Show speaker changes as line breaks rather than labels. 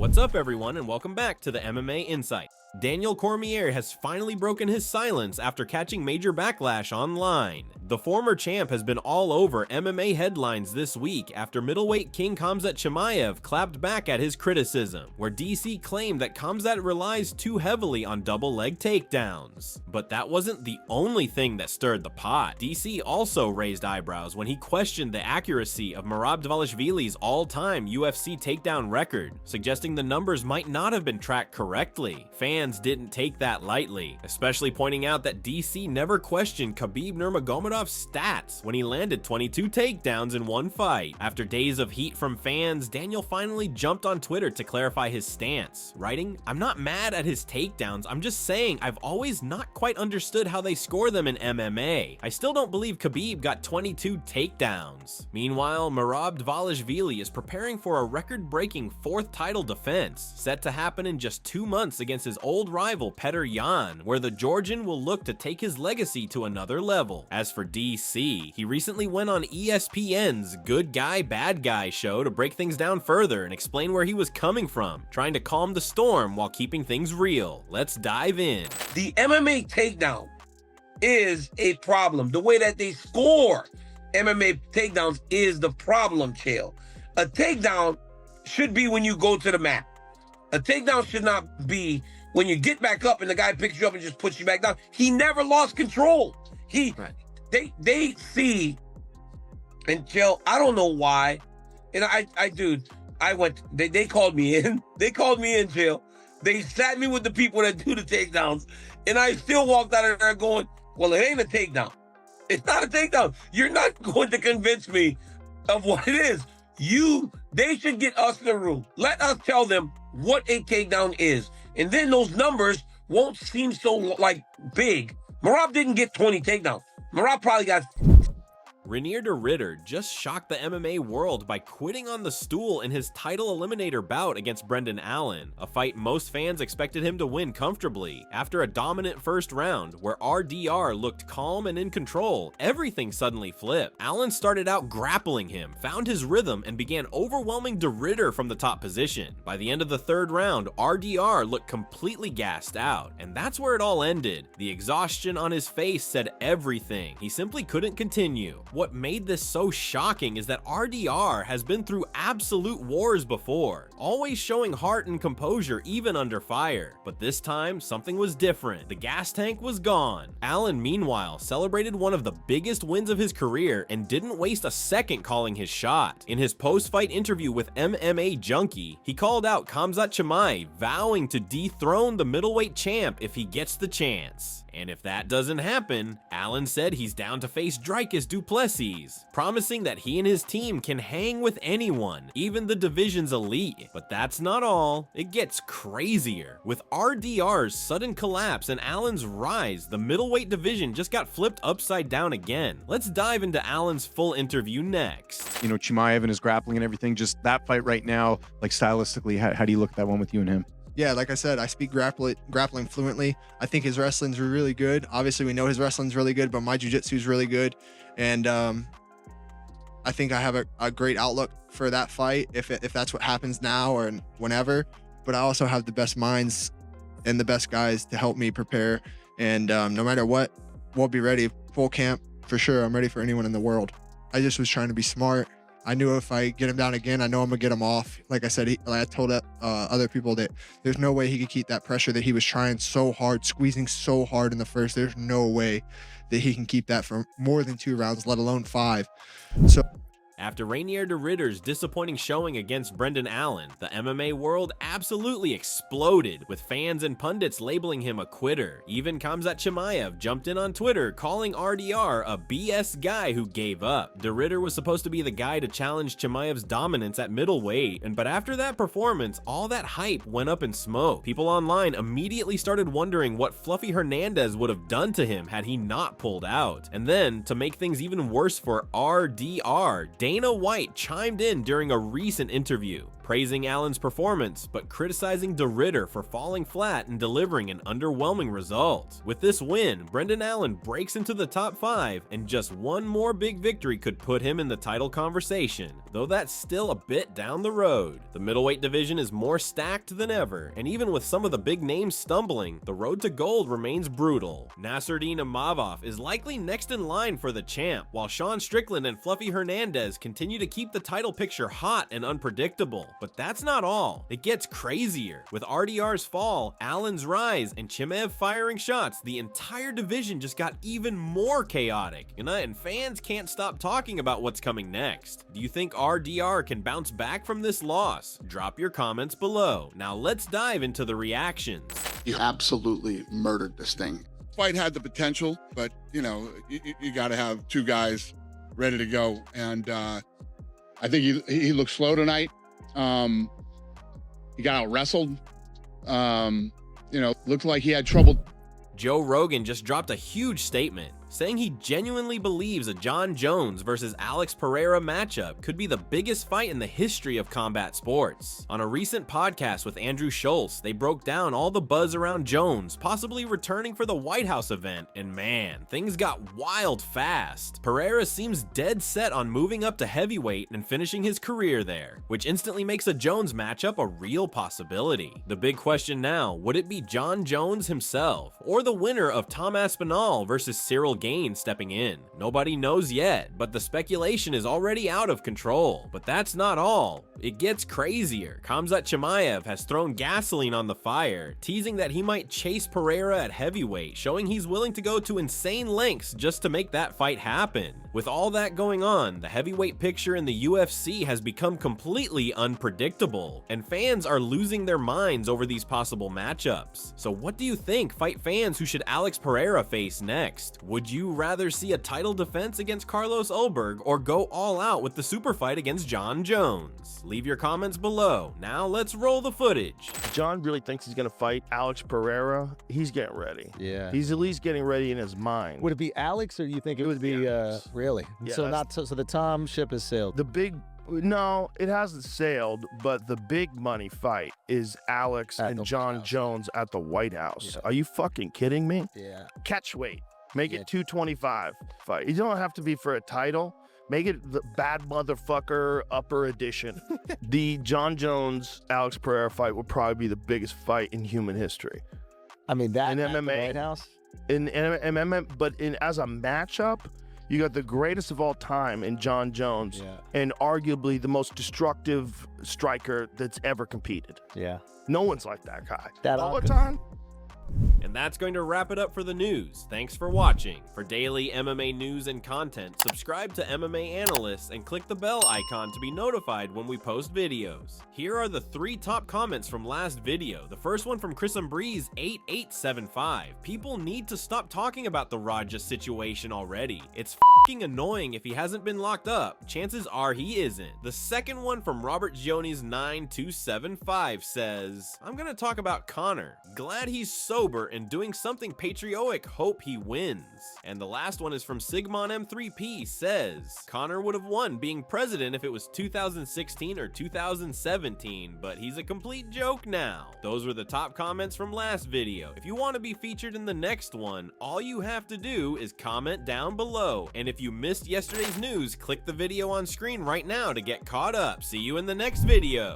What's up everyone and welcome back to the MMA Insight. Daniel Cormier has finally broken his silence after catching major backlash online. The former champ has been all over MMA headlines this week after middleweight king Khamzat Chimaev clapped back at his criticism, where DC claimed that Khamzat relies too heavily on double leg takedowns. But that wasn't the only thing that stirred the pot. DC also raised eyebrows when he questioned the accuracy of Merab Dvalishvili's all-time UFC takedown record, suggesting the numbers might not have been tracked correctly. Fans didn't take that lightly, especially pointing out that DC never questioned Khabib Nurmagomedov's stats when he landed 22 takedowns in one fight. After days of heat from fans, Daniel finally jumped on Twitter to clarify his stance, writing, "I'm not mad at his takedowns, I'm just saying I've always not quite understood how they score them in MMA. I still don't believe Khabib got 22 takedowns." Meanwhile, Merab Dvalishvili is preparing for a record-breaking 4th title defense, set to happen in just 2 months against his old rival Pereira, where the Georgian will look to take his legacy to another level. As for DC, he recently went on ESPN's Good Guy, Bad Guy show to break things down further and explain where he was coming from, trying to calm the storm while keeping things real. Let's dive in.
The MMA takedown is a problem. The way that they score MMA takedowns is the problem, Chael. A takedown should be when you go to the mat. A takedown should not be when you get back up and the guy picks you up and just puts you back down. He never lost control. They see, and Chael, I don't know why, and they called me in. They called me in, Chael. They sat me with the people that do the takedowns, and I still walked out of there going, well, it ain't a takedown. It's not a takedown. You're not going to convince me of what it is. They should get us in the room. Let us tell them what a takedown is. And then those numbers won't seem so big. Merab didn't get 20 takedowns. Merab probably got...
Reinier de Ridder just shocked the MMA world by quitting on the stool in his title eliminator bout against Brendan Allen, a fight most fans expected him to win comfortably. After a dominant first round, where RDR looked calm and in control, everything suddenly flipped. Allen started out grappling him, found his rhythm, and began overwhelming de Ridder from the top position. By the end of the 3rd round, RDR looked completely gassed out, and that's where it all ended. The exhaustion on his face said everything. He simply couldn't continue. What made this so shocking is that RDR has been through absolute wars before, always showing heart and composure even under fire. But this time, something was different. The gas tank was gone. Allen, meanwhile, celebrated one of the biggest wins of his career and didn't waste a second calling his shot. In his post-fight interview with MMA Junkie, he called out Khamzat Chimaev, vowing to dethrone the middleweight champ if he gets the chance. And if that doesn't happen, Allen said he's down to face Dricus du Plessis, promising that he and his team can hang with anyone, even the division's elite. But that's not all. It gets crazier. With RDR's sudden collapse and Allen's rise, the middleweight division just got flipped upside down again. Let's dive into Allen's full interview next.
You know, Chimaev and his grappling and everything, just that fight right now, like stylistically, how do you look at that one with you and him?
Yeah, like I said, I speak grappling fluently. I think his wrestling's really good. Obviously, we know his wrestling's really good, but my jiu-jitsu's really good. And I think I have a great outlook for that fight if that's what happens now or whenever. But I also have the best minds and the best guys to help me prepare. And no matter what, we'll be ready. Full camp, for sure. I'm ready for anyone in the world. I just was trying to be smart. I knew if I get him down again, I know I'm gonna get him off. Like I said, I told other people that there's no way he could keep that pressure that he was trying so hard, squeezing so hard in the first. There's no way that he can keep that for more than 2 rounds, let alone 5. So.
After Reinier de Ridder's disappointing showing against Brendan Allen, the MMA world absolutely exploded, with fans and pundits labeling him a quitter. Even Khamzat Chimaev jumped in on Twitter, calling RDR a BS guy who gave up. De Ridder was supposed to be the guy to challenge Chimaev's dominance at middleweight, but after that performance, all that hype went up in smoke. People online immediately started wondering what Fluffy Hernandez would have done to him had he not pulled out. And then, to make things even worse for RDR, Dana White chimed in during a recent interview, praising Allen's performance, but criticizing de Ridder for falling flat and delivering an underwhelming result. With this win, Brendan Allen breaks into the top 5, and just one more big victory could put him in the title conversation, though that's still a bit down the road. The middleweight division is more stacked than ever, and even with some of the big names stumbling, the road to gold remains brutal. Nasruddin Imavov is likely next in line for the champ, while Sean Strickland and Fluffy Hernandez continue to keep the title picture hot and unpredictable. But that's not all. It gets crazier. With RDR's fall, Allen's rise, and Chimaev firing shots, the entire division just got even more chaotic, and fans can't stop talking about what's coming next. Do you think RDR can bounce back from this loss? Drop your comments below. Now let's dive into the reactions.
You absolutely murdered this thing.
Fight had the potential, but you got to have two guys ready to go. And I think he looked slow tonight. He got out wrestled. Looked like he had trouble.
Joe Rogan just dropped a huge statement, saying he genuinely believes a Jon Jones versus Alex Pereira matchup could be the biggest fight in the history of combat sports. On a recent podcast with Andrew Schulz, they broke down all the buzz around Jones possibly returning for the White House event, and man, things got wild fast. Pereira seems dead set on moving up to heavyweight and finishing his career there, which instantly makes a Jones matchup a real possibility. The big question now, would it be Jon Jones himself, or the winner of Tom Aspinall versus Cyril Gain stepping in? Nobody knows yet, but the speculation is already out of control. But that's not all. It gets crazier. Khamzat Chimaev has thrown gasoline on the fire, teasing that he might chase Pereira at heavyweight, showing he's willing to go to insane lengths just to make that fight happen. With all that going on, the heavyweight picture in the UFC has become completely unpredictable, and fans are losing their minds over these possible matchups. So what do you think, fight fans? Who should Alex Pereira face next? Would you rather see a title defense against Carlos Ulberg or go all out with the super fight against Jon Jones? Leave your comments below. Now let's roll the footage.
John really thinks he's going to fight Alex Pereira. He's getting ready.
Yeah.
He's at least getting ready in his mind.
Would it be Alex, or you think it would be really?
Yeah,
so the Tom ship has sailed.
No, it hasn't sailed, but the big money fight is Alex and Jon Jones at the White House.
Yeah.
Are you fucking kidding me?
Yeah.
Catch weight. Make it 225 fight. You don't have to be for a title. Make it the bad motherfucker upper edition. The Jon Jones Alex Pereira fight would probably be the biggest fight in human history.
I mean, that
in
at the
MMA,
White House?
in MMA, but as a matchup, you got the greatest of all time in Jon Jones, and arguably the most destructive striker that's ever competed.
Yeah.
No one's like that guy.
That
all the time.
And that's going to wrap it up for the news. Thanks for watching. For daily MMA news and content, subscribe to MMA Analysts and click the bell icon to be notified when we post videos. Here are the 3 top comments from last video. The first one from Chris Breeze 8875. People need to stop talking about the Raja situation already. It's f***ing annoying if he hasn't been locked up. Chances are he isn't. The second one from Robert Jones 9275 says, I'm gonna talk about Conor. Glad he's sober and doing something patriotic. Hope he wins. And the last one is from Sigmon M3P says, Conor would have won being president if it was 2016 or 2017, but he's a complete joke now. Those were the top comments from last video. If you want to be featured in the next one, all you have to do is comment down below. And if you missed yesterday's news, click the video on screen right now to get caught up. See you in the next video.